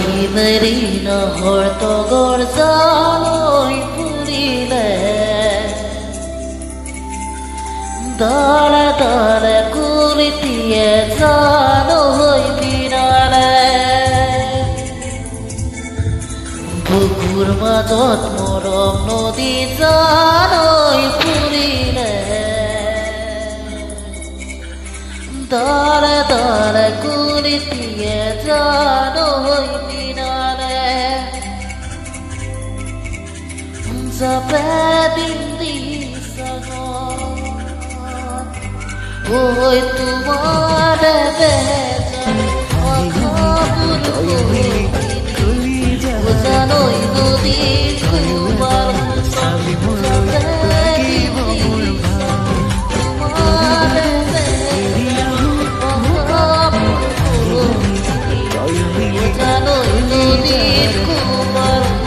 নেৰি নহৰ তগৰ জালৈ ফুৰিলে দালে দালে কুলিটিয়ে জালৈ বিৰালে বুকুৰ মাজত মৰম নদী জালৈ ফুৰিলে দালে দালে কুলিটিয়ে জালৈ বিৰালে যাবে দিল্লী সাগৰ ওই তোমাৰ জানোই নদী তোমাৰ জানোই নদী তোমাৰ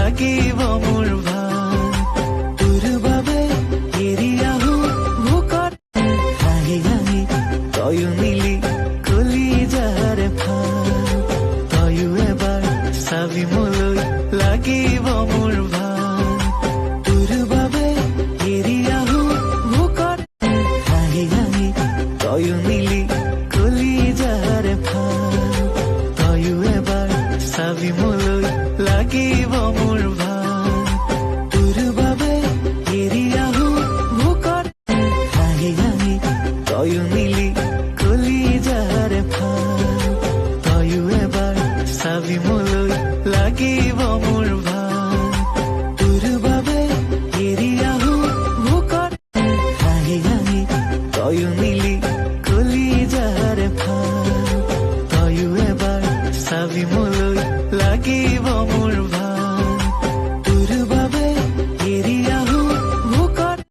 লাগিব মোৰ ভাল তোৰ বাবে এৰি আহো ভোকত হাঁহি হাঁহি তয়ো মিলি কলিজাৰ ফাল তয়ো এবাৰ চাবি মোলৈ লাগিব মোৰ ভাল তোৰ বাবে এৰি আহো ভোকত হাঁহি হাঁহি তয়ো মিলি কলিজাৰ ফাল তয়ো এবাৰ চাবি মোলৈ লাগিব মোৰ ভাল তোৰ বাবে এৰি আহো ভোকত হাঁহি হাঁহি তয়ো মিলি কলিজাৰ ফাল তয়ো এবাৰ চাবি মোলৈ লাগিব মোৰ ভাল তোৰ বাবে এৰি আহো ভোকত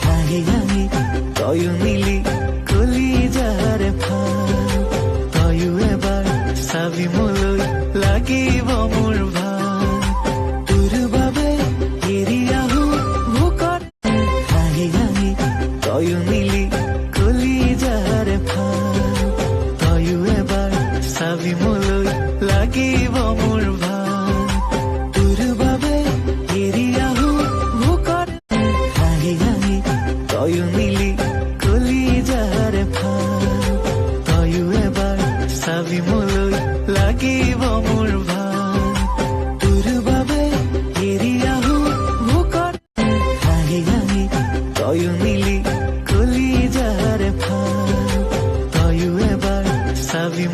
হাঁহি হাঁহি তয়ো মিলি কলিজাৰ ফাল তয়ো এবাৰ চাবি মোলৈ লাগিব মোৰ ভাল তোৰ বাবে এৰি আহো ভোকত হাঁহি হাঁহি তয়ো মিলি কলিজাৰ ফাল তয়ো এবাৰ চাবি মোলৈ লাগিব মোৰ ভাল তোৰ বাবে এৰি আহো ভোকত হাঁহি হাঁহি তয়ো মিলি কলিজাৰ ফাল তয়ো এবাৰ চাবি মোলৈ লাগিব মোৰ ভাল তোৰ বাবে এৰি আহো ভোকত হাঁহি হাঁহি তয়ো মিলি কলিজাৰ ফাল তয়ো এবাৰ চাবি